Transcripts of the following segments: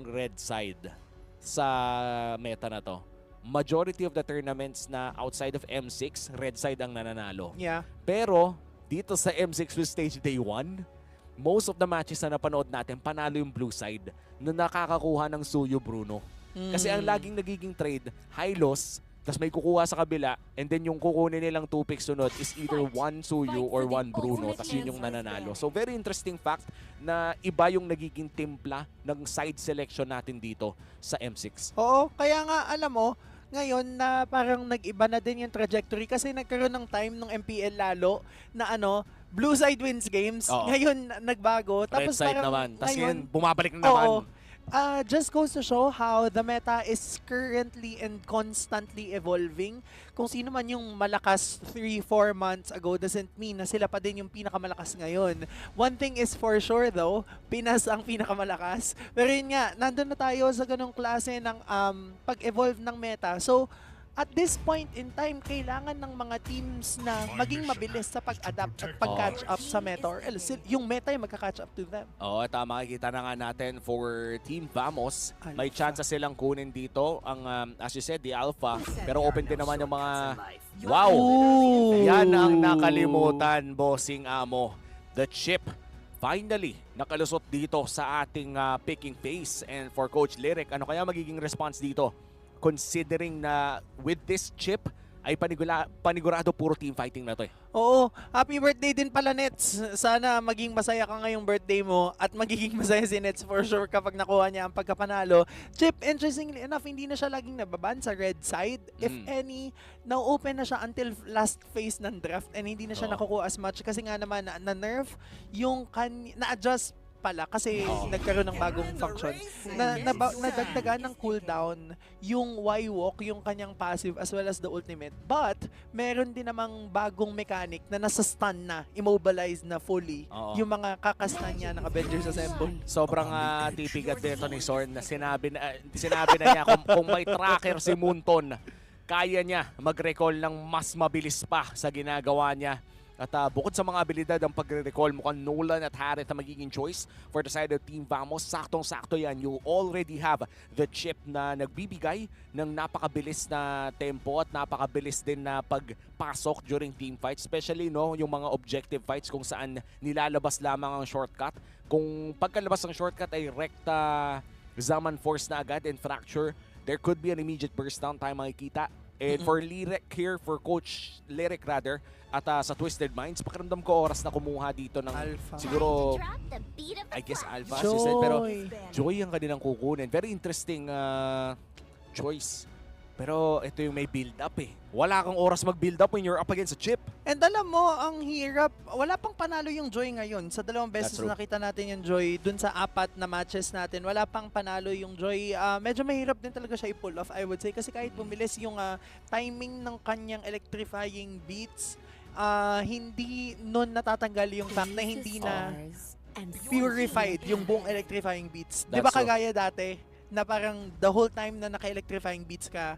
red side sa meta na to. Majority of the tournaments na outside of M6, red side ang nananalo. Yeah. Pero dito sa M6 with stage day 1, most of the matches na napanood natin, panalo yung blue side na nakakakuha ng Suyo Bruno. Kasi ang laging nagiging trade, high loss, tapos may kukuha sa kabila, and then yung kukunin nilang 2 picks sunod is either 1 Suyo or 1 Bruno, tapos yun yung nananalo. So very interesting fact na iba yung nagiging timpla ng side selection natin dito sa M6. Oo, kaya nga alam mo, ngayon na parang nag-iba na din yung trajectory kasi nagkaroon ng time ng MPL lalo na blue side wins games. Oo. Ngayon nagbago. Red Tapos side parang naman. Tapos ngayon, yun, bumabalik na naman. oo. Just goes to show how the meta is currently and constantly evolving. Kung sino man yung malakas 3-4 months ago doesn't mean na sila pa din yung pinakamalakas ngayon. One thing is for sure though, Pinas ang pinakamalakas. Pero yun nga, nandun na tayo sa ganong klase ng pag-evolve ng meta. So, at this point in time, kailangan ng mga teams na maging mabilis sa pag-adapt at pag-catch up sa meta or else yung meta yung magka-catch up to them. Oo, tama. Makikita na nga natin for Team Vamos. Alpha. May chance silang kunin dito ang, as you said, the Alpha. Pero open din naman yung mga... Wow! Ooh. Yan ang nakalimutan, bossing amo. The chip. Finally, nakalusot dito sa ating picking phase. And for Coach Lyric, ano kaya magiging response dito? Considering na with this chip, ay panigurado puro team fighting na to eh. Oo, happy birthday din pala Nets. Sana maging masaya ka ngayong birthday mo at magiging masaya si Nets for sure kapag nakuha niya ang pagkapanalo. Chip, interestingly enough, hindi na siya laging nababan sa red side. If any, na-open na siya until last phase ng draft and hindi na siya nakukuha as much kasi nga naman na-nerf yung na-adjust pala kasi nagkaroon ng bagong function nadagdagan ng cooldown yung Y-Walk, yung kanyang passive as well as the ultimate. But meron din namang bagong mechanic na nasa-stun na, immobilize na fully yung mga kakastan niya ng Avengers Assemble. Sobrang tipigat dito ni Zorn na sinabi na niya kung may tracker si Moonton, kaya niya mag-recall ng mas mabilis pa sa ginagawa niya. At bukod sa mga abilidad ang pagre-recall, mukhang Nolan at Harith na magiging choice for the side of Team Vamos. Saktong-sakto yan. You already have the chip na nagbibigay ng napakabilis na tempo at napakabilis din na pagpasok during team fights. Especially yung mga objective fights kung saan nilalabas lamang ang shortcut. Kung pagkalabas ng shortcut ay rekta Zaman Force na agad and Fracture, there could be an immediate burst down tayo makikita. And for Lyric here, for Coach Lyric rather, at sa Twisted Minds, pakiramdam ko oras na kumuha dito ng Alpha. Siguro, I guess Alpha, as you said, pero Joy ang kanilang kukunin. Very interesting choice. Pero ito yung may build-up eh. Wala kang oras mag-build up when you're up against a chip. And alam mo, ang hirap, wala pang panalo yung Joy ngayon. Sa 2 beses That's true. nakita natin yung Joy, dun sa 4 na matches natin, wala pang panalo yung Joy. Medyo mahirap din talaga siya i-pull off, I would say. Kasi kahit bumilis yung timing ng kanyang electrifying beats, hindi nun natatanggal yung fact na hindi na purified yung buong electrifying beats. Di ba That's true. kagaya dati, na parang the whole time na naka-electrifying beats ka,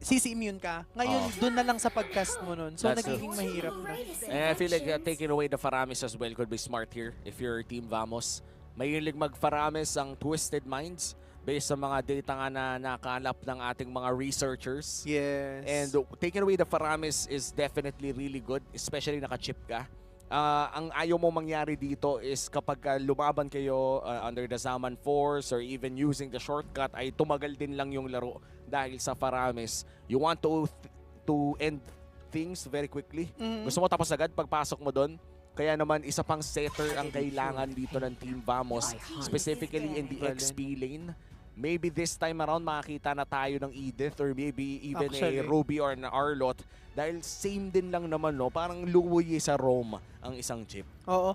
CC-immune ka. Ngayon, dun na lang sa pagcast mo nun. So, That's nagiging mahirap na. And I feel like taking away the Faramis as well could be smart here if you're Team Vamos. Mahilig mag-Faramis ang Twisted Minds based sa mga data nga na nakalap ng ating mga researchers. Yes. And taking away the Faramis is definitely really good, especially naka-chip ka. Ang ayaw mo mangyari dito is kapag lumaban kayo under the Zaman Force or even using the shortcut ay tumagal din lang yung laro dahil sa Faramis. You want to end things very quickly. Gusto mo tapos agad pagpasok mo doon. Kaya naman isa pang setter ang kailangan dito ng Team Vamos, specifically in the XP lane. Maybe this time around makakita na tayo ng Edith or maybe even a Ruby or an Arlot dahil same din lang naman parang luwi sa Rome ang isang chip. Oo.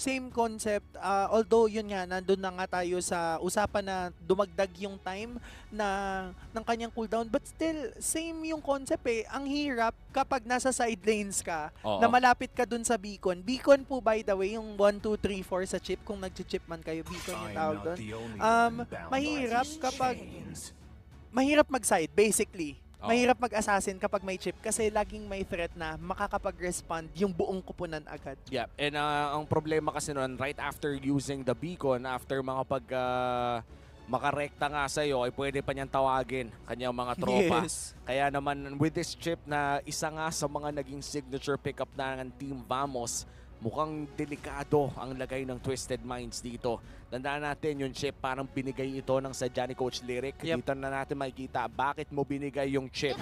Same concept. Although yun nga, nandun na nga tayo sa usapan na dumagdag yung time ng kanyang cooldown. But still, same yung concept eh. Ang hirap kapag nasa side lanes ka, na malapit ka dun sa beacon. Beacon po by the way, yung 1, 2, 3, 4 sa chip. Kung nag-chip man kayo, beacon yung tawag dun. Mahirap kapag... Mahirap mag-side, basically. Mahirap mag-assassin kapag may chip kasi laging may threat na makakapag-respond yung buong kupunan agad. Yeah, and ang problema kasi noon, right after using the beacon, after makarekta nga sa'yo, ay pwede pa niyang tawagin kanyang mga tropa. Yes. Kaya naman with this chip na isa nga sa mga naging signature pickup na ng Team Vamos, mukhang delikado ang lagay ng Twisted Minds dito. Tandaan natin yung chip, parang binigay ito ng sadya ni Coach Lyric. Yep. Dito na natin makikita bakit mo binigay yung chip.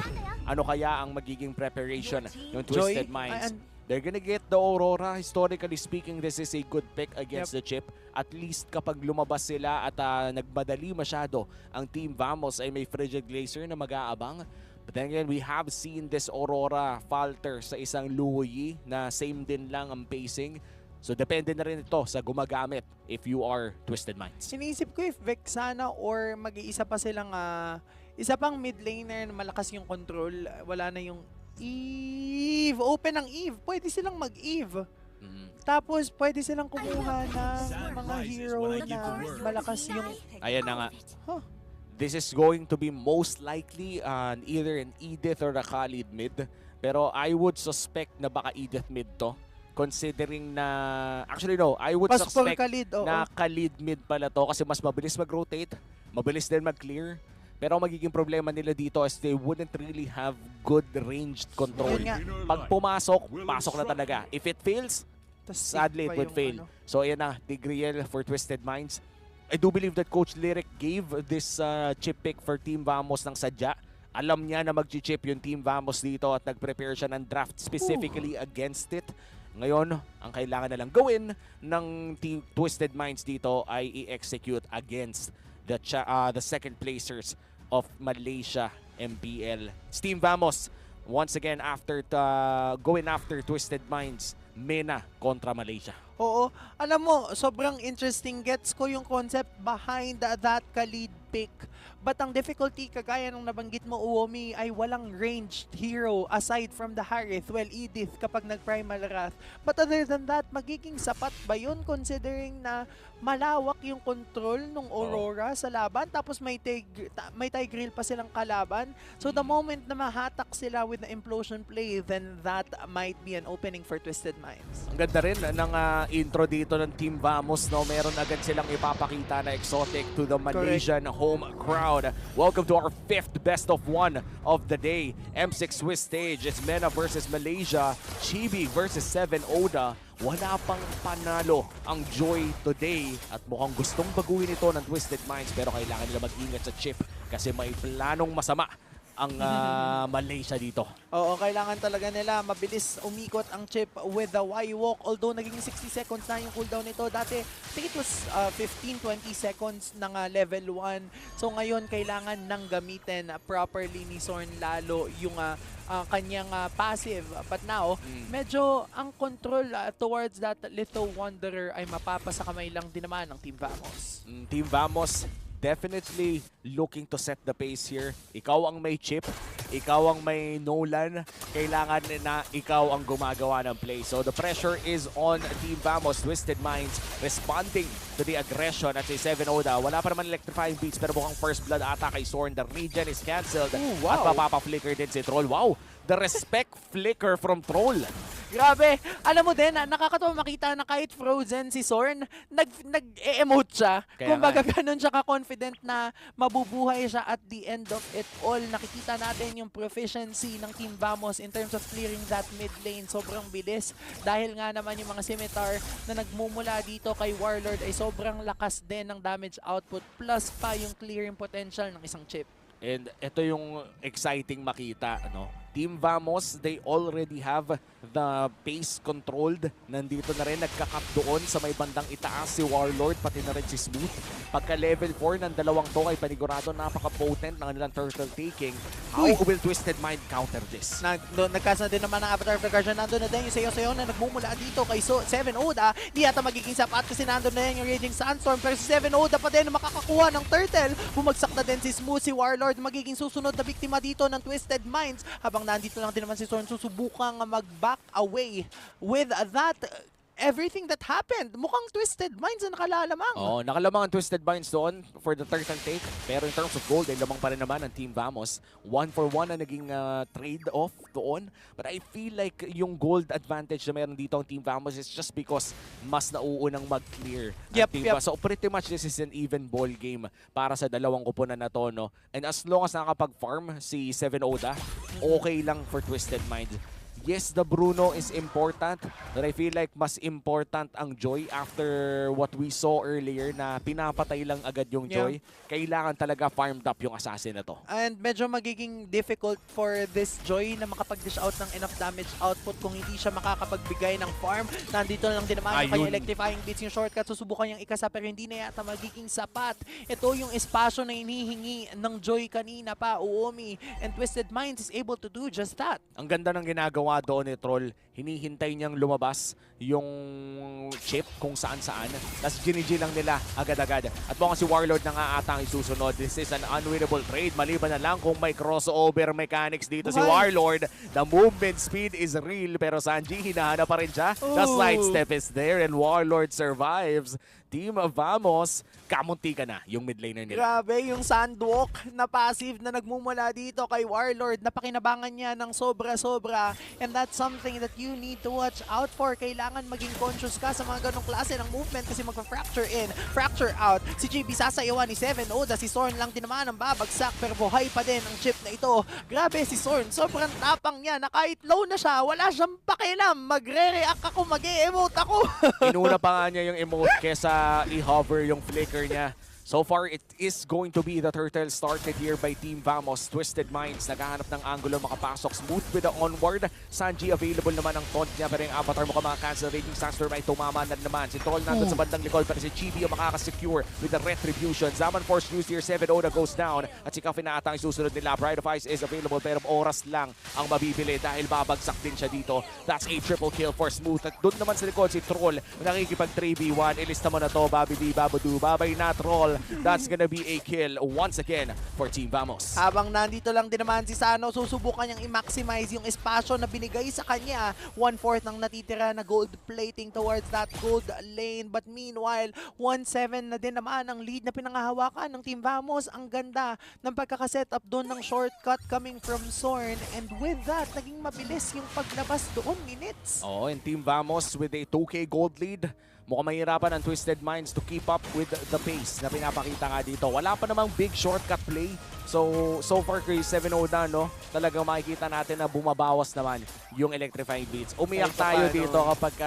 Ano kaya ang magiging preparation ng Twisted Minds? They're gonna get the Aurora. Historically speaking, this is a good pick against the chip. At least kapag lumabas sila at nagmadali masyado ang Team Vamos ay may Frigid Glacier na mag-aabang. But then again, we have seen this Aurora falter sa isang Luoyi na same din lang ang pacing. So depende na rin ito sa gumagamit if you are Twisted Minds. Sinisip ko if Vex sana or mag-iisa pa silang isa pang mid laner na malakas yung control. Wala na yung Eve. Open ang Eve. Pwede silang mag-Eve. Tapos pwede silang kumuha ng mga hero na malakas yung... Ayan na nga. Huh. This is going to be most likely either an Edith or a Khalid mid. Pero I would suspect na baka Edith mid to. Considering na... Actually no, I would Pas for suspect Khalid, oo. na Khalid mid pala to kasi mas mabilis mag-rotate, mabilis din mag-clear. Pero ang magiging problema nila dito is they wouldn't really have good ranged control. Yun nga. Pag pumasok, pasok na talaga. If it fails, Tas sadly safe it pa would yung fail. ano. So ayan na, Tigreal for Twisted Minds. I do believe that Coach Lyric gave this chip pick for Team Vamos ng sadya. Alam niya na mag-chip yung Team Vamos dito at nag-prepare siya ng draft specifically against it. Ngayon, ang kailangan na lang gawin ng Team Twisted Minds dito ay i-execute against the second placers of Malaysia MPL. Team Vamos, once again, after going after Twisted Minds, MENA kontra Malaysia. Oo. Alam mo, sobrang interesting. Gets ko yung concept behind that Khalid pick. But ang difficulty, kagaya nung nabanggit mo, Uomi, ay walang ranged hero aside from the Harith. Well, Edith kapag nag-Primal Wrath. But other than that, magiging sapat ba yun considering na malawak yung control ng Aurora sa laban tapos may Tigreal pa silang kalaban. So the moment na mahatak sila with the implosion play, then that might be an opening for Twisted Minds. Ang ganda rin ng intro dito ng Team Vamos, no? Meron agad silang ipapakita na exotic to the Malaysian home crowd. Welcome to our 5th best of 1 of the day. M6 Swiss stage. It's MENA versus Malaysia. Chibi versus 7 Oda. Wala pang panalo ang Joy today at mukhang gustong baguhin ito ng Twisted Minds pero kailangan nila mag-ingat sa chip kasi may planong masama ang Malaysia dito. Oo, kailangan talaga nila mabilis umikot ang chip with the Y-Walk. Although naging 60 seconds na yung cooldown nito. Dati, I think it was 15-20 seconds ng level 1. So ngayon, kailangan nang gamitin properly ni Zorn lalo yung kanyang passive. But now, medyo ang control towards that Little Wanderer ay mapapasa kamay lang din naman ng Team Vamos. Team Vamos definitely looking to set the pace here. Ikaw ang may chip, ikaw ang may Nolan, kailangan na ikaw ang gumagawa ng play. So the pressure is on Team Vamos. Twisted Minds responding to the aggression at si 7 Oda. Wala pa naman electrifying beats pero mukhang first blood ata kay Zorn. The regen is cancelled. Ooh, wow. At mapapa-flicker din si Troll. Wow! The respect flicker from Troll. Grabe. Alam mo din, nakakatawa makita na kahit frozen si Zorn, nag-emote siya. Kaya Kumbaga nga. ganun siya ka-confident na mabubuhay siya at the end of it all. Nakikita natin yung proficiency ng Team Vamos in terms of clearing that mid lane. Sobrang bilis. Dahil nga naman yung mga scimitar na nagmumula dito kay Warlord ay sobrang lakas din ng damage output plus pa yung clearing potential ng isang chip. And ito yung exciting makita, ano? Team Vamos, they already have the pace controlled. Nandito na rin, nagka-cap doon sa may bandang itaas si Warlord, pati na rin si Smooth. Pagka level 4 ng dalawang to ay panigurado napaka-potent ng nilang turtle taking. How will Twisted Mind counter this? Nagkasa din naman ng Avatar of the Guardian. Nandun na din yung sayo-sayo na nagmumula dito kay 7 Oda. Di yata magiging sapat kasi nandun na din yung Raging Sandstorm. Pero si 7 Oda pa din makakakuha ng turtle. Bumagsak na din si Smooth, si Warlord. Magiging susunod na biktima dito ng Twisted Minds. Habang nandito lang din naman si Zorn, susubukang mag-back away with that everything that happened. Mukhang Twisted Minds na nakalalamang. Oh, nakalamang ang Twisted Minds doon for the turtle take. Pero in terms of gold, ay lamang pa rin naman ang Team Vamos. 1-for-1 na naging trade-off doon. But I feel like yung gold advantage na meron dito ang Team Vamos is just because mas nauunang mag-clear ang Team Vamos. So pretty much this is an even ball game para sa dalawang kupunan na to, no? And as long as nakakapag-farm si 7 Oda, okay lang for Twisted Minds. Yes, the Bruno is important, but I feel like mas important ang Joy after what we saw earlier na pinapatay lang agad yung Joy. Kailangan talaga farmed up yung assassin na to. And medyo magiging difficult for this Joy na makapag-dish out ng enough damage output kung hindi siya makakapagbigay ng farm. Nandito lang din naman yung kanyang electrifying beats, yung shortcut. Susubukan niyang ikasa pero hindi na yata magiging sapat. Ito yung espasyo na hinihingi ng Joy kanina pa, Uomi. And Twisted Minds is able to do just that. Ang ganda ng ginagawa doon ni Troll. Hinihintay niyang lumabas yung chip kung saan-saan. Tapos ginigi lang nila agad-agad. At mukhang si Warlord na nga ata ang isusunod. This is an unwinnable trade. Maliban na lang kung may crossover mechanics dito si Warlord. The movement speed is real pero Sanji hinahanap pa rin siya. The sidestep is there and Warlord survives. Team Vamos, kamunti ka na yung mid laner nila. Grabe, yung Sandwalk na passive na nagmumula dito kay Warlord. Napakinabangan niya ng sobra-sobra. And that's something that you need to watch out for. Kailangan maging conscious ka sa mga ganong klase ng movement kasi magpa-fracture in, fracture out. Si JB sasayawan ni 7 Oda. Si Sorn lang din naman ang babagsak pero buhay pa din ang chip na ito. Grabe si Sorn, sobrang tapang niya na kahit low na siya, wala siyang pakialam. Magre-react ako, mag-e-emote ako. Inuna pa nga niya yung emote kesa i-hover yung flicker niya. So far, it is going to be the turtle started here by Team Vamos. Twisted Minds, naghahanap ng angulo, makapasok. Smooth with the onward. Sanji available naman ang taunt niya. Pero yung avatar mo cancel. Raging Sandstorm ay tumama na naman. Si Troll nandun sa bandang likod. Pero si Chibi yung makakasecure with the retribution. Zaman Force used here. 7 Oda goes down. At si Kafin na ata ang susunod nila. Bride of Ice is available. Pero oras lang ang mabibili dahil babagsak din siya dito. That's a triple kill for Smooth. At doon naman sa likod si Troll. Nakikipag 3v1. Ilista mo na to. Babidi, babadu. Babay na Troll. That's gonna be a kill once again for Team Vamos. Habang nandito lang din naman si Sano, susubukan niyang i-maximize yung espasyo na binigay sa kanya. 1/4 ng natitira na gold plating towards that gold lane. But meanwhile, 1-7 na din naman ang lead na pinangahawakan ng Team Vamos. Ang ganda ng pagkakasetup doon ng shortcut coming from Sorn. And with that, naging mabilis yung paglabas doon, minutes. Oh, and Team Vamos with a 2K gold lead. Mukhang mahirapan ang Twisted Minds to keep up with the pace na pinapakita nga dito. Wala pa namang big shortcut play. So far kay 7 Oda, no, talagang makikita natin na bumabawas naman yung electrifying beats. Umiyak tayo dito kapag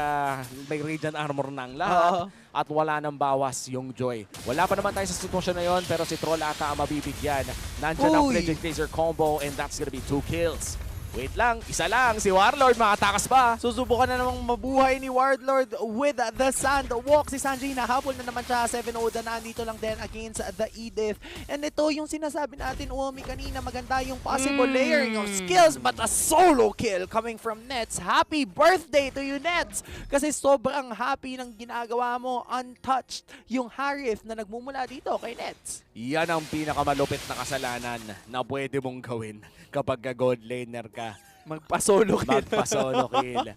may Radiant Armor ng lahat at wala nang bawas yung Joy. Wala pa naman tayo sa sitwasyon na yon pero si Troll ata ang mabibigyan. Nandiyan ang Fledging Laser combo and that's gonna be 2 kills. Wait lang, isa lang, si Warlord makatakas pa. Susubukan na namang mabuhay ni Warlord with the Sandwalk. Si Sanji nahabol na naman siya. 7 Oda na andito lang din against the Edith. And ito yung sinasabi natin, Uomi, kanina, maganda yung possible layering of skills but a solo kill coming from Nets. Happy birthday to you, Nets! Kasi sobrang happy ng ginagawa mo. Untouched yung Harith na nagmumula dito kay Nets. Yan ang pinakamalupit na kasalanan na pwede mong gawin kapag gold laner ka. Magpa-solo kill. Magpa-solo kill.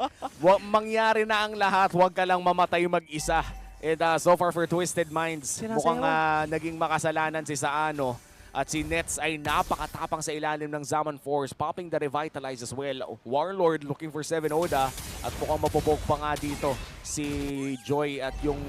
Mangyari na ang lahat, huwag ka lang mamatay mag-isa. And so far for Twisted Minds, mukhang naging makasalanan si Saano. At si Nets ay napakatapang sa ilalim ng Zaman Force, popping the Revitalize as well. Warlord looking for 7 Oda. At mukhang mapupok pa nga dito si Joy at yung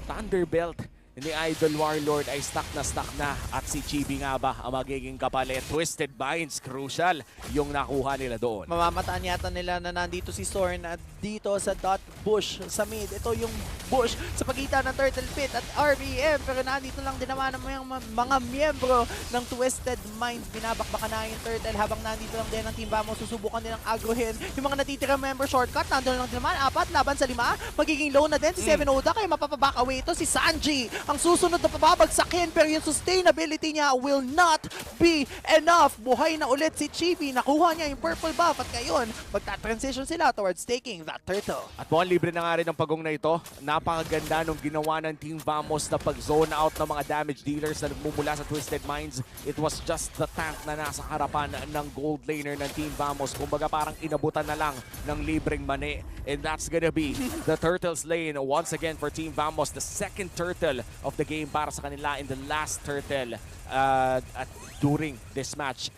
Thunderbelt ni Idol Warlord ay stuck na at si Chibi nga ba ang magiging kapalit. Twisted Minds, crucial yung nakuha nila doon. Mamamataan yata nila na nandito si Sorn at dito sa dot bush sa mid. Ito yung bush sa pagitan ng Turtle Pit at RBM pero nandito lang din naman ang mga miyembro ng Twisted Minds. Binabakbakan na yung Turtle habang nandito lang din ang Team Vamos. Susubukan nilang agrohin yung mga natitira member shortcut. Nandito lang din naman 4 laban sa 5. Magiging low na din si 7 Oda kaya mapapaback away ito si Sanji. ang susunod na pababagsakin, pero yung sustainability niya will not be enough. Buhay na ulit si Chibi, nakuha niya yung purple buff at ngayon magta-transition sila towards taking that turtle. At mukhang libre na nga rin ang pagong na ito. Napakaganda nung ginawa ng Team Vamos na pag-zone out ng mga damage dealers na nagmumula sa Twisted Minds. It was just the tank na nasa harapan ng gold laner ng Team Vamos. Kumbaga parang inabutan na lang ng libreng mani. And that's gonna be the Turtles lane once again for Team Vamos. The second turtle of the game para sa kanila in the last turtle at during this match.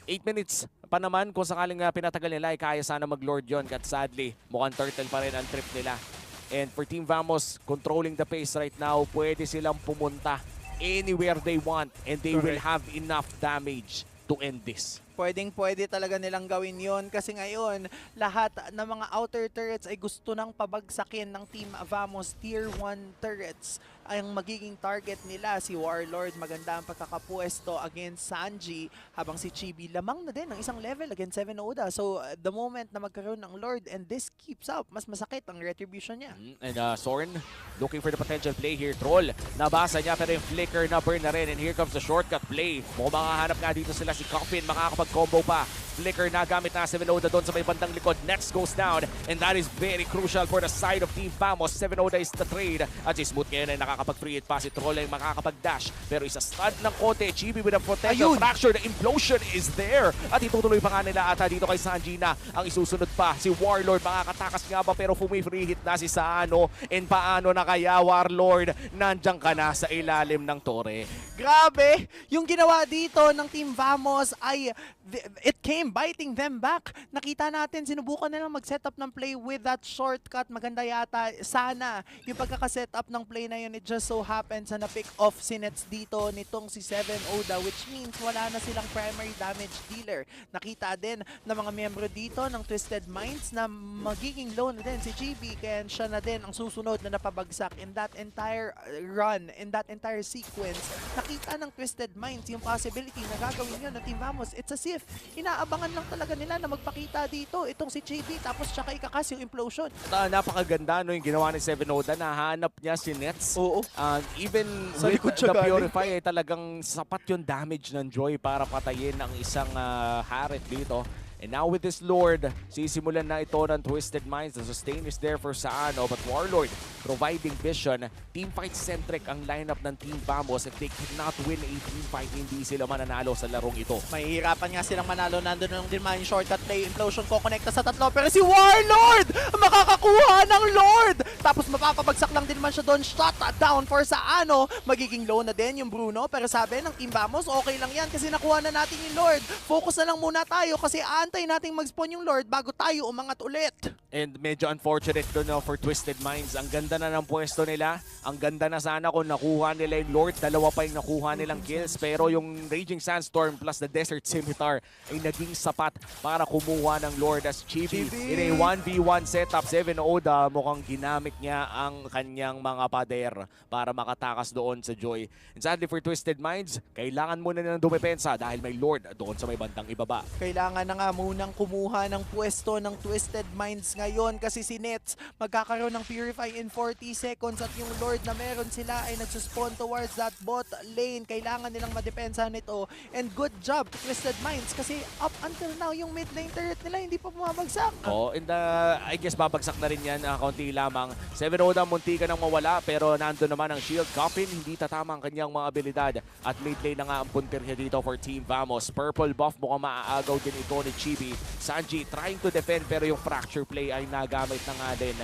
8 minutes pa naman kung sakaling pinatagal nila ay kaya sana mag-lord yon. At sadly, mukhang turtle pa rin ang trip nila. And for Team Vamos, controlling the pace right now, pwede silang pumunta anywhere they want and they will have enough damage to end this. Pwedeng-pwede talaga nilang gawin yon kasi ngayon lahat ng mga outer turrets ay gusto nang pabagsakin ng Team Vamos. Tier 1 turrets ang magiging target nila. Si Warlord maganda ang pagkakapuesto against Sanji, habang si Chibi lamang na din ng isang level against 7 Oda. So the moment na magkaroon ng Lord and this keeps up, mas masakit ang retribution niya. And Sorn looking for the potential play here. Troll, nabasa niya pero yung flicker na burn na rin. And here comes the shortcut play. Mukhang makahanap nga dito sila si Coffin, makakapag-combo pa. Flicker na gamit na 7 Oda doon sa may bandang likod. Next goes down and that is very crucial for the side of Team Vamos. 7 Oda is the trade at si Smooth ngayon ay nakakapag-free it pa. Si Troll ay makakapag-dash pero isa stun ng konti. Chibi with a potential fracture. The implosion is there at itutuloy pa nga nila ata dito kay Sanji na ang isusunod pa. Si Warlord makakatakas nga ba pero free hit na si Saano. And paano na kaya Warlord? Nandiyan ka na sa ilalim ng tore. Grabe! Yung ginawa dito ng Team Vamos ay it came biting them back. Nakita natin, sinubukan nilang mag-setup ng play with that shortcut. Maganda yata sana yung pagkaka-setup ng play na yun. It just so happens na na-pick off si Nets dito nitong si 7 Oda, which means wala na silang primary damage dealer. Nakita din ng mga miyembro dito ng Twisted Minds na magiging low na din si GB, kaya siya na din ang susunod na napabagsak in that entire run, in that entire sequence. Nakita ng Twisted Minds yung possibility na gagawin yun ng Team Vamos. It's as if inaabangan lang talaga nila na magpakita dito itong si JB tapos tsaka ikakas yung implosion. Napakaganda no yung ginawa ni 7 Oda. Nahanap niya si Nets. Oo. Even Sa with likod the siya galing. Purify ay talagang sapat yung damage ng Joy para patayin ang isang Harit dito. And now with this Lord, sisimulan na ito ng Twisted Minds. The sustain is there for Saano, but Warlord providing vision. Team fight centric ang lineup ng Team Vamos. If they cannot win a team fight, hindi sila mananalo sa larong ito. Mahihirapan nga silang manalo. Nandun na lang din man yung shortcut play. Implosion ko connecta sa tatlo. Pero si Warlord makakakuha ng Lord. Tapos mapapabagsak lang din man siya doon. Shot down for Saano. Magiging low na din yung Bruno. Pero sabi ng Team Vamos, okay lang yan kasi nakuha na natin yung Lord. Focus na lang muna tayo kasi antay nating mag-spawn yung Lord bago tayo umangat ulit. And medyo unfortunate doon no, for Twisted Minds. Ang ganda na ng pwesto nila. Ang ganda na sana kung nakuha nila yung Lord. Dalawa pa yung nakuha nilang kills. Pero yung Raging Sandstorm plus the Desert Scimitar ay naging sapat para kumuha ng Lord as Chibi. In a 1v1 setup, 7 Oda mukhang ginamit niya ang kanyang mga pader para makatakas doon sa Joy. And sadly for Twisted Minds, kailangan muna nilang dumepensa dahil may Lord doon sa may bandang ibaba. Kailangan na nga munang kumuha ng pwesto ng Twisted Minds ngayon kasi si Nets magkakaroon ng Purify in 40 seconds at yung Lord na meron sila ay nagsuspawn towards that bot lane. Kailangan nilang madepensa nito and good job Twisted Minds kasi up until now yung mid lane turret nila hindi pa bumabagsak. Oh, and I guess babagsak na rin yan kaunti lamang. 7 Oda munti ka nang mawala pero nandun naman ang shield. Coffin hindi tatama ang kanyang mga abilidad at mid lane na nga ang puntir niya dito for Team Vamos. Purple buff mukhang maaagaw din ito ni Chibi. Sanji trying to defend pero yung fracture play ay nagamit na nga din.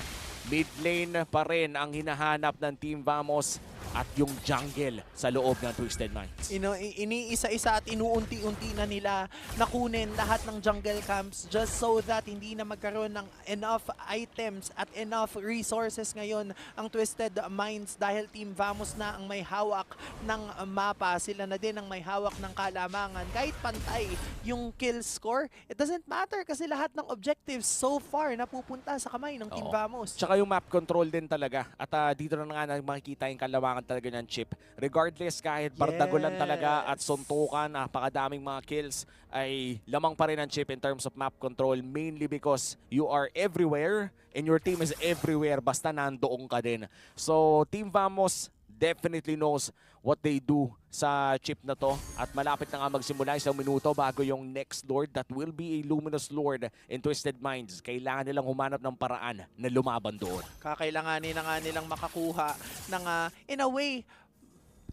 Mid lane pa rin ang hinahanap ng Team Vamos at yung jungle sa loob ng Twisted Minds. Iniisa-isa at inuunti-unti na nila nakunin lahat ng jungle camps just so that hindi na magkaroon ng enough items at enough resources ngayon ang Twisted Minds dahil Team Vamos na ang may hawak ng mapa. Sila na din ang may hawak ng kalamangan. Kahit pantay yung kill score, it doesn't matter kasi lahat ng objectives so far napupunta sa kamay ng Team Vamos. Tsaka yung map control din talaga. At dito na nga makikita yung kalamangan talaga ng Chip. Regardless, kahit bardagulan talaga at suntukan, napakadaming mga kills, ay lamang pa rin ang Chip in terms of map control. Mainly because you are everywhere and your team is everywhere basta nandoon ka din. So, Team Vamos definitely knows what they do sa chip na to. At malapit na nga magsimula 1 minuto bago yung next Lord that will be a Luminous Lord in Twisted Minds. Kailangan nilang humanap ng paraan na lumaban doon. Kakailanganin na nga nilang makakuha ng, in a way,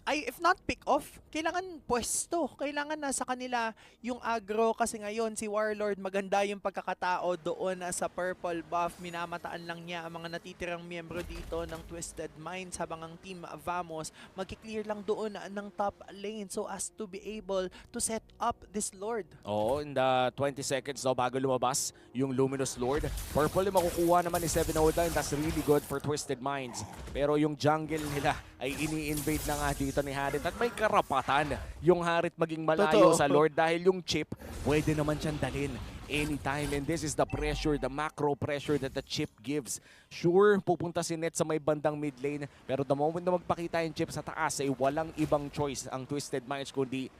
if not pick off, kailangan pwesto. Kailangan nasa kanila yung aggro kasi ngayon si Warlord maganda yung pagkakatao doon sa purple buff. Minamataan lang niya ang mga natitirang miyembro dito ng Twisted Minds habang ang Team Vamos magki-clear lang doon ng top lane so as to be able to set up this Lord. Oo, in the 20 seconds daw bago lumabas yung Luminous Lord. Purple yung makukuha naman ni 709. That's really good for Twisted Minds. Pero yung jungle nila ay ini-invade na nga dito ni Harit at may karapatan yung Harit maging malayo Totoo. sa Lord dahil yung chip pwede naman siyang dalhin anytime, and this is the pressure, the macro pressure that the chip gives. Sure, pupunta si Net sa may bandang mid lane, pero the moment na magpakita yung chip sa taas ay walang ibang choice ang Twisted Minds kundi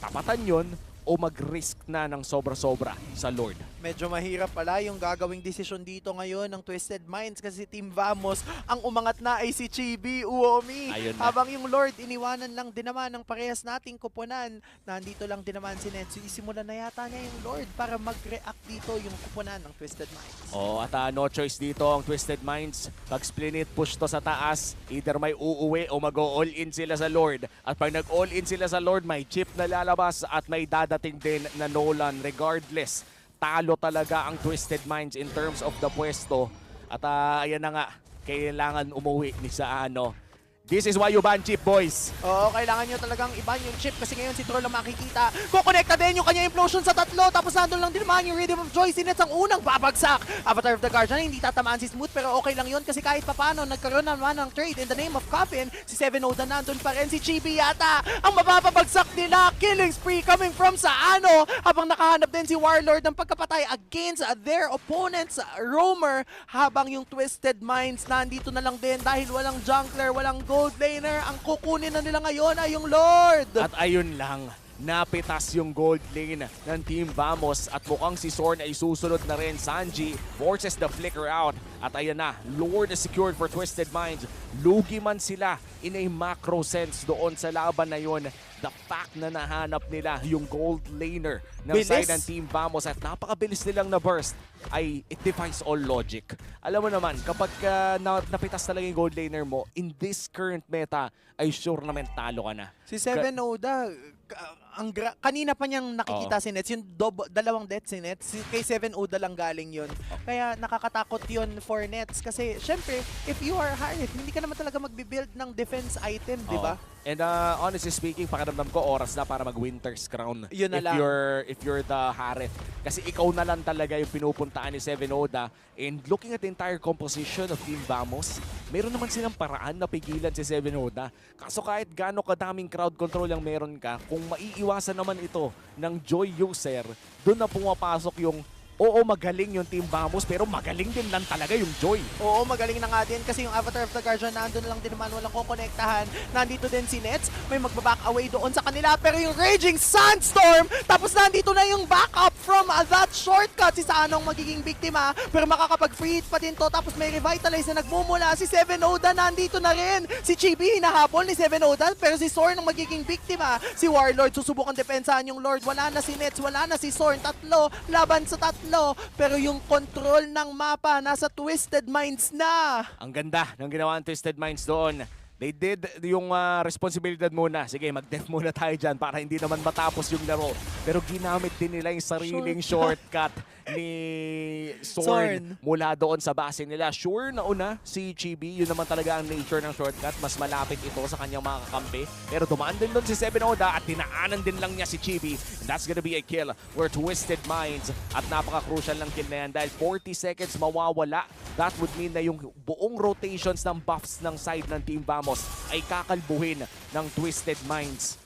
tapatan yon o mag-risk na ng sobra-sobra sa Lord. Medyo mahirap pala yung gagawing desisyon dito ngayon ng Twisted Minds kasi Team Vamos, ang umangat na ay si Chibi Uomi. Ayun na. Habang yung Lord, iniwanan lang din naman ng parehas nating kupunan. Nandito lang din naman si Netsu. Isimulan na yata niya yung Lord para mag-react dito yung kupunan ng Twisted Minds. Oh, at no choice dito ang Twisted Minds. Pag split push to sa taas, either may uuwi o mag-all-in sila sa Lord. At pag nag-all-in sila sa Lord, may chip na lalabas at may dadating din na Nolan. Regardless, talo talaga ang Twisted Minds in terms of the pwesto. At ayan na nga, kailangan umuwi ni sa ano. This is why you ban chip, boys. Oo, kailangan nyo talagang iban yung chip kasi ngayon si Troll ang makikita. Kukonekta din yung kanya implosion sa tatlo tapos nandun lang din naman yung Rhythm of Joy. Si Nets ang unang babagsak. Avatar of the Guardian, hindi tatamaan si Smooth pero okay lang yun kasi kahit papano nagkaroon naman ng trade in the name of Coffin. Si 7-0 na nandun pa rin. Si Chibi yata ang mapapabagsak nila. Killing spree coming from Saano habang nakahanap din si Warlord ng pagkapatay against their opponents Roamer habang yung Twisted Minds nandito na lang din dahil walang jungler, walang gold laner. Ang kukunin na nila ngayon ay yung Lord. At ayun lang, napitas yung gold lane ng Team Vamos at mukhang si Zorn ay susunod na rin. Sanji forces the flicker out. At ayan na, Lord is secured for Twisted Minds. Lugi man sila in a macro sense doon sa laban na yun. The fact na nahanap nila yung gold laner ng Bilis. side ng Team Vamos at napakabilis nilang na-burst ay it defies all logic. Alam mo naman, kapag napitas talaga yung gold laner mo, in this current meta, ay sure naman talo ka na. Si 7 Oda, kanina pa niyang nakikita si Nets, yung dalawang deaths si Nets, kay 7 Oda lang galing yun. Kaya nakakatakot yun for Nets kasi syempre, if you are Harith, hindi ka naman talaga magbibuild ng defense item, di ba? And honestly speaking, pakiramdam ko oras na para mag-Winter's Crown. Yun na lang. If you're the Harith. Kasi ikaw na lang talaga yung pinupuntaan ni 7 Oda. And looking at the entire composition of Team Vamos, meron naman silang paraan na pigilan si 7 Oda. Kaso kahit gaano kadaming crowd control ang meron ka, kung maiiwasan naman ito ng Joy user, doon na pumapasok yung oo, magaling yung Team Vamos, pero magaling din lang talaga yung Joy. Oo, magaling na nga din kasi yung Avatar of the Guardian nandun lang din naman, walang kukonektahan. Nandito din si Nets, may magbaback away doon sa kanila, pero yung Raging Sandstorm, tapos nandito na yung backup from that shortcut. Si Sanong magiging biktima, pero makakapag-free hit pa din to, tapos may revitalize na nagmumula. Si 7 Oda nandito na rin. Si Chibi hinahabol ni 7 Oda, pero si Zorn ang magiging biktima. Si Warlord susubukan depensahan yung Lord. Wala na si Nets, wala na si Zorn. Tatlo, laban sa tatlo. Pero yung control ng mapa nasa Twisted Minds na. Ang ganda ng ginawa ng Twisted Minds doon. They did yung responsibilidad muna. Sige, mag-def muna tayo dyan para hindi naman matapos yung laro. Pero ginamit din nila yung sariling shortcut ni Zorn mula doon sa base nila. Sure, nauna si Chibi. Yun naman talaga ang nature ng shortcut. Mas malapit ito sa kanyang mga kakampi. Pero dumaan din doon si 7 Oda at tinaanan din lang niya si Chibi. And that's gonna be a kill for Twisted Minds. At napaka-crucial lang kill na yan dahil 40 seconds mawawala. That would mean na yung buong rotations ng buffs ng side ng Team Vamos ay kakalbuhin ng Twisted Minds.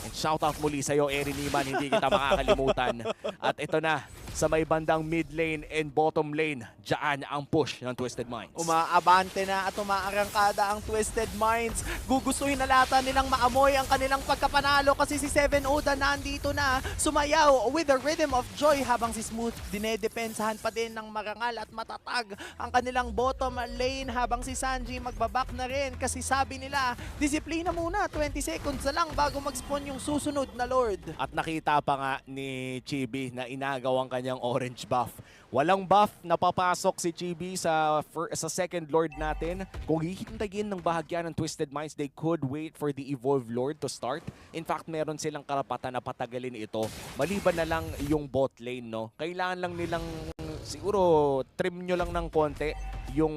And shoutout muli sa'yo, Eri Niman, hindi kita makakalimutan. At ito na, sa may bandang mid lane and bottom lane. Diyan ang push ng Twisted Minds. Umaabante na at umaarangkada ang Twisted Minds. Gugustuhin na lata nilang maamoy ang kanilang pagkapanalo kasi si Seven Oda nandito na sumayaw with the rhythm of joy habang si Smooth dinedepensahan pa din ng marangal at matatag ang kanilang bottom lane habang si Sanji magbaback na rin kasi sabi nila, disiplina muna, 20 seconds na lang bago mag-spawn yung susunod na Lord. At nakita pa nga ni Chibi na inagaw ang kanyang orange buff. Walang buff na papasok si Chibi sa second Lord natin. Kung hihintayin ng bahagya ng Twisted Minds, they could wait for the Evolved Lord to start. In fact, meron silang karapatan na patagalin ito. Maliban na lang yung bot lane, no? Kailangan lang nilang siguro trim nyo lang ng konti yung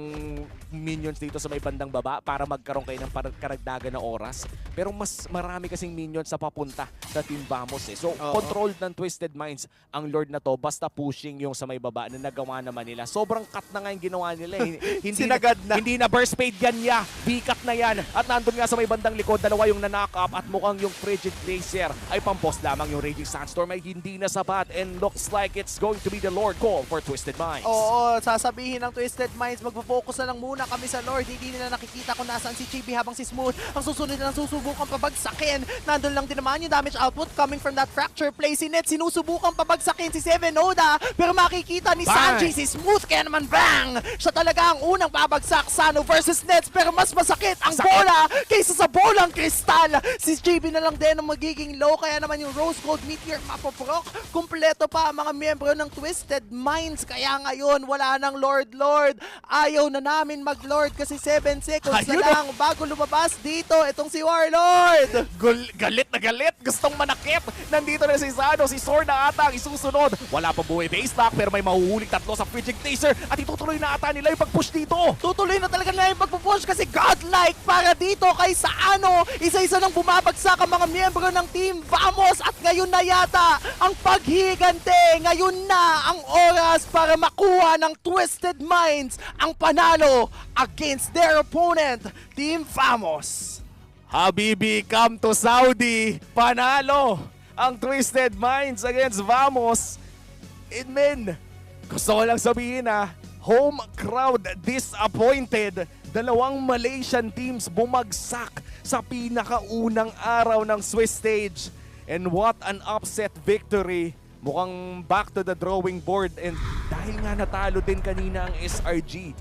minions dito sa may bandang baba para magkaroon kayo ng karagdagan na oras. Pero mas marami kasing minions sa papunta sa Team Vamos eh. So, controlled ng Twisted Minds ang Lord na to basta pushing yung sa may baba na nagawa naman nila. Sobrang cut na nga yung ginawa nila eh. Sinagad na. Hindi na burst fade yan niya. B-cut na yan. At nandun nga sa may bandang likod, dalawa yung na-knock up at mukhang yung Frigid Glacier ay pampos lamang yung Raging Sandstorm ay hindi na sapat and looks like it's going to be the Lord call for Twisted Minds. Oo, sasabihin ng Twisted Minds, magpo-focus na lang muna kami sa Lord. Hindi nila nakikita kung nasaan si Chibi habang si Smooth ang susunod na susubukan pabagsakin. Nandun lang din naman yung damage output coming from that fracture play. Si Net sinusubukan pabagsakin si Seven Oda pero makikita ni Sanji si Smooth kaya naman bang! Siya talaga ang unang babagsak. Sano versus Nets pero mas masakit ang bola kaysa sa bolang kristal. Si Chibi na lang din ang magiging low kaya naman yung Rose Gold Meteor mapoprok. Kumpleto pa ang mga miyembro ng Twisted Minds kaya ngayon wala nang Lord. Ayaw na namin mag-Lord kasi 7 seconds na lang bago lumabas dito itong si Warlord. Galit na galit. Gustong manakit. Nandito na si Sano. Si Sword na ata ang isusunod. Wala pa buhay base lock pero may mahuhuling tatlo sa Frigid Glacier at itutuloy na ata nila yung pag-push dito. Tutuloy na talaga nila yung pagpupush kasi godlike para dito kay Saano. Isa-isa nang bumabagsak ang mga miyembro ng Team Vamos at ngayon na yata ang paghigante. Ngayon na ang oras para makuha ng Twisted Minds ang panalo against their opponent, Team Vamos. Habibi, come to Saudi. Panalo ang Twisted Minds against Vamos. And men, gusto ko lang sabihin home crowd disappointed. Dalawang Malaysian teams bumagsak sa pinakaunang araw ng Swiss stage. And what an upset victory. Mukhang back to the drawing board and dahil nga natalo din kanina ang SRG.